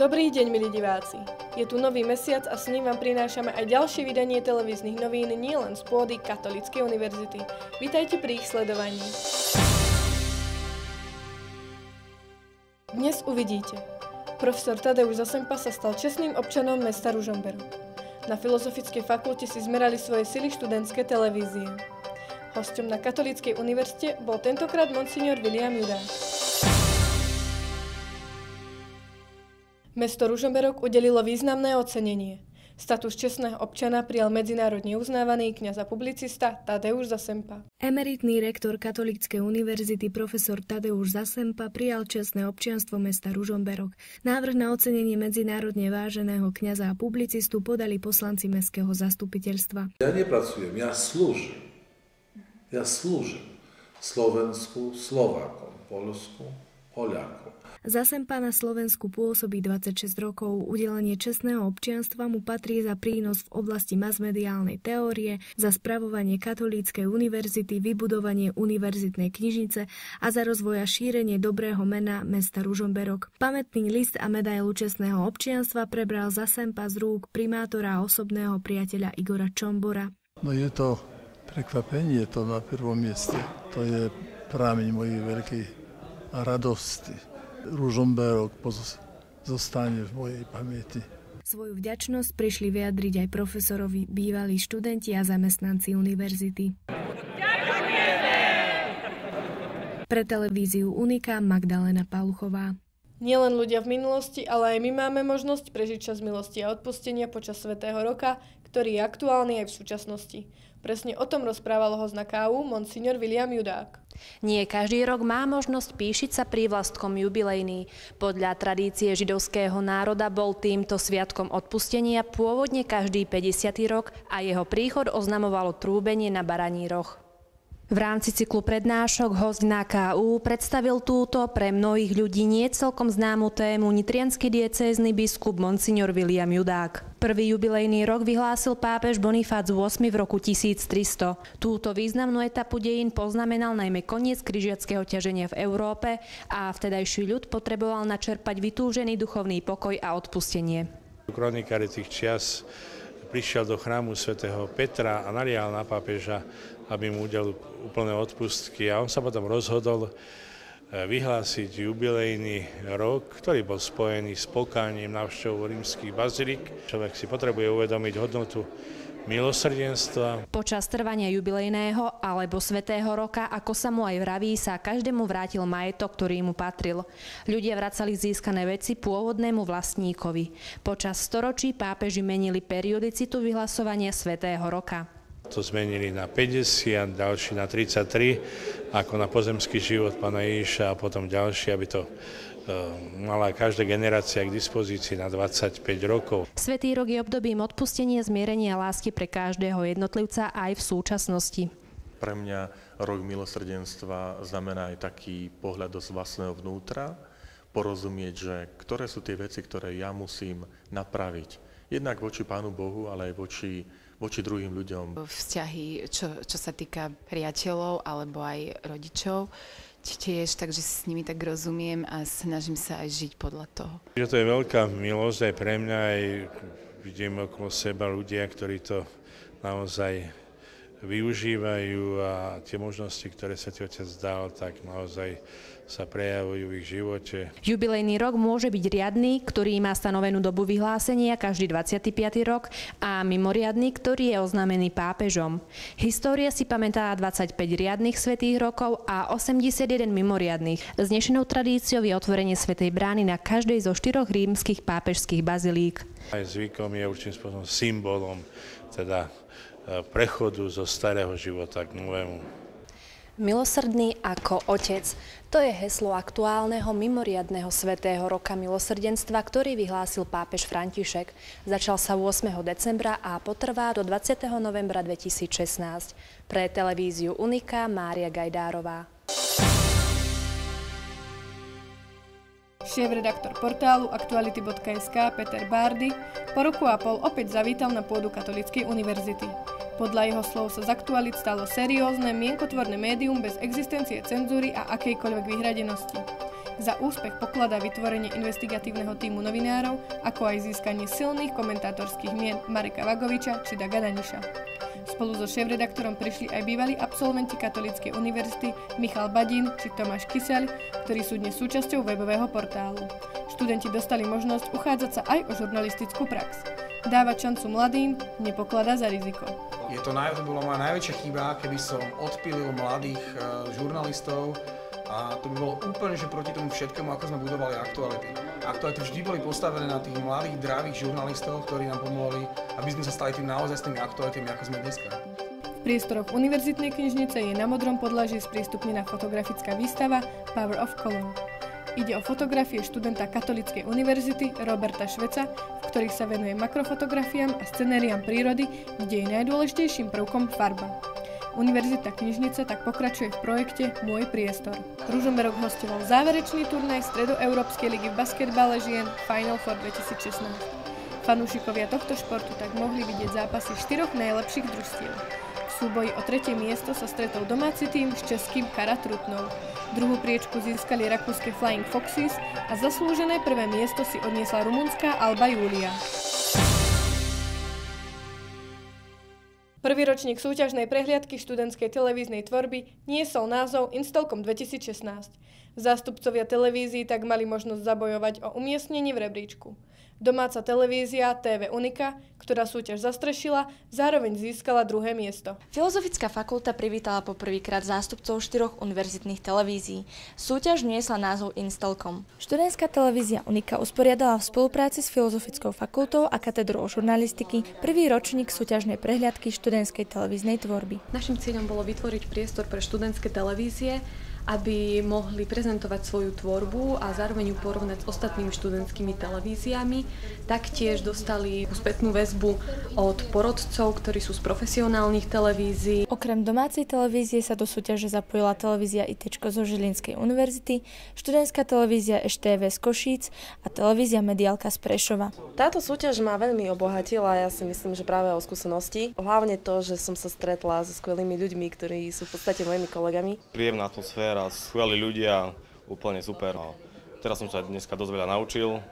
Dobrý deň, milí diváci. Je tu nový mesiac a s ním vám prinášame aj ďalšie vydanie televíznych novín nielen z pôdy Katolíckej univerzity. Vítajte pri ich sledovaní. Dnes uvidíte. Profesor Tadeusz Zasempa sa stal čestným občanom mesta Ružomberok. Na Filozofickej fakulte si zmerali svoje sily študentské televízie. Hosťom na Katolíckej univerzite bol tentokrát monsignor William Judák. Mesto Ružomberok udelilo významné ocenenie. Status čestného občana prijal medzinárodne uznávaný kňaz a publicista Tadeusz Zasempa. Emeritný rektor Katolíckej univerzity profesor Tadeusz Zasempa prijal čestné občianstvo mesta Ružomberok. Návrh na ocenenie medzinárodne váženého kňaza a publicistu podali poslanci mestského zastupiteľstva. Ja nepracujem, ja slúžim. Ja slúžim Slovensku, Slovákom, Poľsku, Poliakom. Zasempa na Slovensku pôsobí 26 rokov. Udelenie čestného občianstva mu patrí za prínos v oblasti masmediálnej teórie, za spravovanie Katolíckej univerzity, vybudovanie univerzitnej knižnice a za rozvoj a šírenie dobrého mena mesta Ružomberok. Pamätný list a medailu čestného občianstva prebral Zasempa z rúk primátora a osobného priateľa Igora Čombora. No je to prekvapenie, to na prvom mieste. To je prameň mojej veľkej radosti. Ružomberok zostane v mojej pamäti. Svoju vďačnosť prišli vyjadriť aj profesorovi, bývalí študenti a zamestnanci univerzity. Pre televíziu Unika Magdalena Paluchová. Nielen ľudia v minulosti, ale aj my máme možnosť prežiť čas milosti a odpustenia počas Svätého roka, ktorý je aktuálny aj v súčasnosti. Presne o tom rozprával host na kávu monsignor William Judák. Nie každý rok má možnosť píšiť sa prívlastkom jubilejný. Podľa tradície židovského národa bol týmto sviatkom odpustenia pôvodne každý 50. rok a jeho príchod oznamovalo trúbenie na baraní roh. V rámci cyklu prednášok hosť na KU predstavil túto pre mnohých ľudí nie celkom známu tému nitriansky diecézny biskup monsignor William Judák. Prvý jubilejný rok vyhlásil pápež Bonifác VIII v roku 1300. Túto významnú etapu dejín poznamenal najmä koniec križiaceho ťaženia v Európe a vtedajší ľud potreboval načerpať vytúžený duchovný pokoj a odpustenie. Kronikári tých čias prišiel do chrámu svätého Petra a nalial na pápeža, aby mu udelil úplné odpustky. A on sa potom rozhodol vyhlásiť jubilejný rok, ktorý bol spojený s pokáním, návštevou rímskych bazilík. Človek si potrebuje uvedomiť hodnotu milosrdenstva. Počas trvania jubilejného alebo svätého roka, ako sa mu aj vraví, sa každému vrátil majetok, ktorý mu patril. Ľudia vracali získané veci pôvodnému vlastníkovi. Počas storočí pápeži menili periodicitu vyhlasovania svätého roka. To zmenili na 50, ďalší na 33, ako na pozemský život pána Ježiša a potom ďalší, aby to mala každá generácia k dispozícii na 25 rokov. Svätý rok je obdobím odpustenia, zmierenia a lásky pre každého jednotlivca aj v súčasnosti. Pre mňa rok milosrdenstva znamená aj taký pohľad do vlastného vnútra, porozumieť, že ktoré sú tie veci, ktoré ja musím napraviť. Jednak voči Pánu Bohu, ale aj voči druhým ľuďom. Vzťahy, čo sa týka priateľov alebo aj rodičov, tiež, takže si s nimi tak rozumiem a snažím sa aj žiť podľa toho. Že to je veľká milosť aj pre mňa, aj vidím okolo seba ľudia, ktorí to naozaj využívajú a tie možnosti, ktoré sa ti Otec dal, tak naozaj sa prejavujú v ich živote. Jubilejný rok môže byť riadny, ktorý má stanovenú dobu vyhlásenia každý 25. rok a mimoriadny, ktorý je oznámený pápežom. História si pamätá 25 riadnych svätých rokov a 81 mimoriadnych. S dnešnou tradíciou je otvorenie svätej brány na každej zo 4 rímskych pápežských bazilík. Aj zvykom je určitým spôsobom symbolom teda prechodu zo starého života k novému. Milosrdný ako otec. To je heslo aktuálneho mimoriadneho svätého roka milosrdenstva, ktorý vyhlásil pápež František. Začal sa 8. decembra a potrvá do 20. novembra 2016. Pre televíziu Unika Mária Gajdárová. Šéf-redaktor portálu aktuality.sk Peter Bárdy po roku a pol opäť zavítal na pôdu Katolíckej univerzity. Podľa jeho slov sa z aktualit stalo seriózne, mienkotvorné médium bez existencie cenzúry a akejkoľvek vyhradenosti. Za úspech pokladá vytvorenie investigatívneho tímu novinárov, ako aj získanie silných komentátorských mien Mareka Vagoviča či Daga Daniša. Spolu so šéfredaktorom prišli aj bývalí absolventi Katolíckej univerzity Michal Badín či Tomáš Kyseľ, ktorí sú dnes súčasťou webového portálu. Študenti dostali možnosť uchádzať sa aj o žurnalistickú prax. Dávať šancu mladým nepokladá za riziko. To bola moja najväčšia chyba, keby som odpílil mladých žurnalistov a to by bolo úplne že proti tomu všetkému, ako sme budovali aktuality. Aktuality vždy boli postavené na tých mladých, dravých žurnalistov, ktorí nám pomohli, aby sme sa stali tým naozaj s tými aktualitami, ako sme dneska. V priestoroch univerzitnej knižnice je na modrom podlaží sprístupnená fotografická výstava Power of Color. Ide o fotografie študenta Katolíckej univerzity Roberta Šveca, v ktorých sa venuje makrofotografiám a scenériám prírody, kde je najdôležitejším prvkom farba. Univerzitná knižnica tak pokračuje v projekte Môj priestor. Ružomberok hostoval záverečný turnaj Stredoeurópskej ligy v basketbale žien Final Four 2016. Fanúšikovia tohto športu tak mohli vidieť zápasy 4 najlepších družstiev. V súboji o 3. miesto sa stretol domáci tím s českým Kara Trutnou. Druhú priečku získali rakúske Flying Foxes a zaslúžené prvé miesto si odniesla rumunská Alba Julia. Prvý ročník súťažnej prehliadky študentskej televíznej tvorby niesol názov Instelkom 2016. Zástupcovia televízií tak mali možnosť zabojovať o umiestnenie v rebríčku. Domáca televízia TV Unika, ktorá súťaž zastrešila, zároveň získala 2. miesto. Filozofická fakulta privítala poprvýkrát zástupcov 4 univerzitných televízií. Súťaž niesla názov Instelkom. Študentská televízia Unika usporiadala v spolupráci s Filozofickou fakultou a katedrou žurnalistiky prvý ročník súťažnej prehliadky študentskej televíznej tvorby. Naším cieľom bolo vytvoriť priestor pre študentské televízie, aby mohli prezentovať svoju tvorbu a zároveň ju porovnať s ostatnými študentskými televíziami. Taktiež dostali spätnú väzbu od porodcov, ktorí sú z profesionálnych televízií. Okrem domácej televízie sa do súťaže zapojila televízia ITčko zo Žilinskej univerzity, študentská televízia EŠTV z Košíc a televízia Mediálka z Prešova. Táto súťaž ma veľmi obohatila, ja si myslím, že práve o skúsenosti. Hlavne to, že som sa stretla so skvelými ľuďmi, ktorí sú v podstate mojimi kolegami. Príjemná atmosféra, skvelí ľudia, úplne super. Teraz som sa dneska dosť veľa naučil,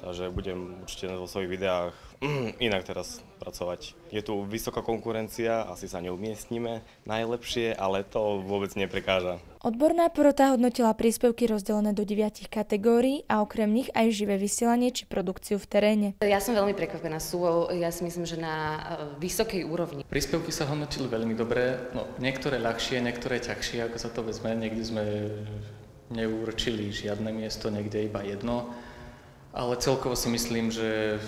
takže budem určite vo svojich videách inak teraz pracovať. Je tu vysoká konkurencia, asi sa neumiestnime najlepšie, ale to vôbec neprekáža. Odborná porota hodnotila príspevky rozdelené do 9 kategórií a okrem nich aj živé vysielanie či produkciu v teréne. Ja som veľmi prekvapená, ja si myslím, že na vysokej úrovni. Príspevky sa hodnotili veľmi dobre, niektoré ľahšie, niektoré ťažšie, ako sa to vezme. Niekde sme neurčili žiadne miesto, niekde iba jedno, ale celkovo si myslím, že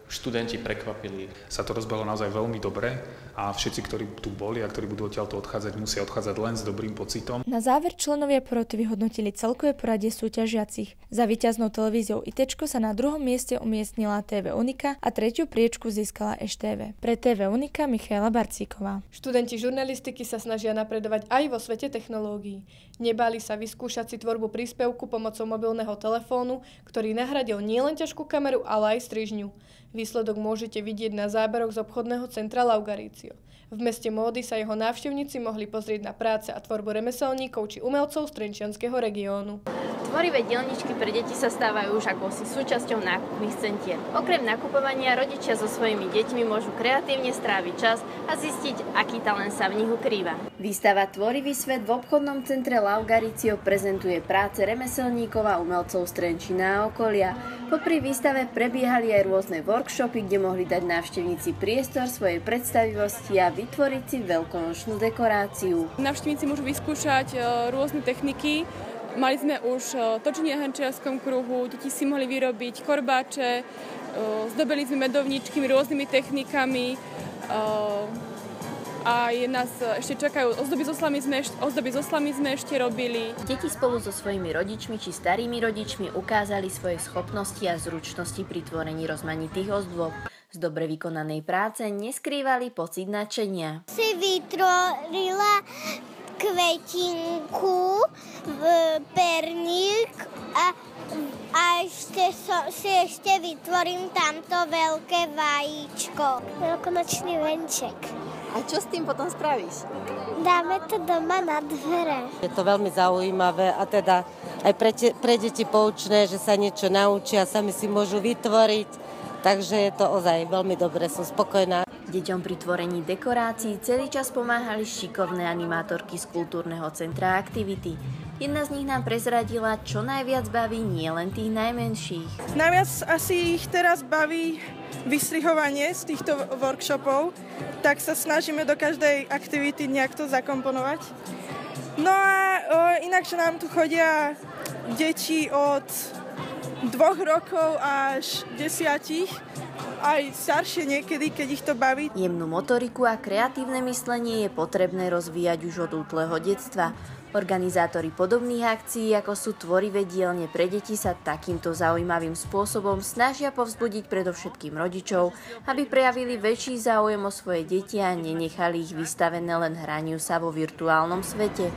študenti prekvapili. Sa to rozbehlo naozaj veľmi dobre a všetci, ktorí tu boli a ktorí budú odtiaľto odchádzať, musia odchádzať len s dobrým pocitom. Na záver členovia poroty vyhodnotili celkové poradie súťažiacich. Za víťaznou televíziou ITčko sa na 2. mieste umiestnila TV Unika a 3. priečku získala EŠTV. Pre TV Unika Michaela Barcíková. Študenti žurnalistiky sa snažia napredovať aj vo svete technológií. Nebáli sa vyskúšať si tvorbu príspevku pomocou mobilného telefónu, ktorý nahradil nielen ťažkú kameru, ale aj strižňu. Výsledok môžete vidieť na záberoch z obchodného centra Laugarício. V meste módy sa jeho návštevníci mohli pozrieť na práce a tvorbu remeselníkov či umelcov z Trenčianskeho regiónu. Tvorivé dielničky pre deti sa stávajú už akosi súčasťou nákupných centier. Okrem nakupovania rodičia so svojimi deťmi môžu kreatívne stráviť čas a zistiť, aký talent sa v nich ukrýva. Výstava Tvorivý svet v obchodnom centre Laugarício prezentuje práce remeselníkov a umelcov z Trenčína a okolia. Popri výstave prebiehali aj rôzne workshopy, kde mohli dať návštevníci priestor svojej predstavivosti a vytvoriť si veľkonočnú dekoráciu. Návštevníci môžu vyskúšať rôzne techniky. Mali sme už točenie na hrnčiarskom kruhu, deti si mohli vyrobiť korbáče, zdobili sme medovničky rôznymi technikami a nás ešte čakajú ozdoby so slami sme ešte robili. Deti spolu so svojimi rodičmi či starými rodičmi ukázali svoje schopnosti a zručnosti pri tvorení rozmanitých ozdôb. Z dobre vykonanej práce neskrývali pocit nadšenia. Si vytvorila kvetinku, perník a ešte vytvorím tamto veľké vajíčko. Veľkonočný venček. A čo s tým potom spravíš? Dáme to doma na dvere. Je to veľmi zaujímavé a teda aj pre deti poučné, že sa niečo naučia, sami si môžu vytvoriť, takže je to ozaj veľmi dobre, som spokojná. Deťom pri tvorení dekorácií celý čas pomáhali šikovné animátorky z kultúrneho centra Aktivity. Jedna z nich nám prezradila, čo najviac baví nielen tých najmenších. Najviac asi ich teraz baví vystrihovanie z týchto workshopov, tak sa snažíme do každej aktivity nejak to zakomponovať. No a inak, že nám tu chodia deti od 2 rokov až 10, aj staršie niekedy, keď ich to baví. Jemnú motoriku a kreatívne myslenie je potrebné rozvíjať už od útleho detstva. Organizátori podobných akcií, ako sú tvorivé dielne pre deti, sa takýmto zaujímavým spôsobom snažia povzbudiť predovšetkým rodičov, aby prejavili väčší záujem o svoje deti a nenechali ich vystavené len hraniu sa vo virtuálnom svete.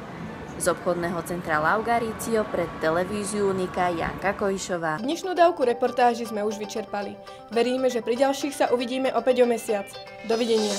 Z obchodného centra Laugarício pre televíziu Unika Janka Kojšová. Dnešnú dávku reportáži sme už vyčerpali. Veríme, že pri ďalších sa uvidíme opäť o mesiac. Dovidenia.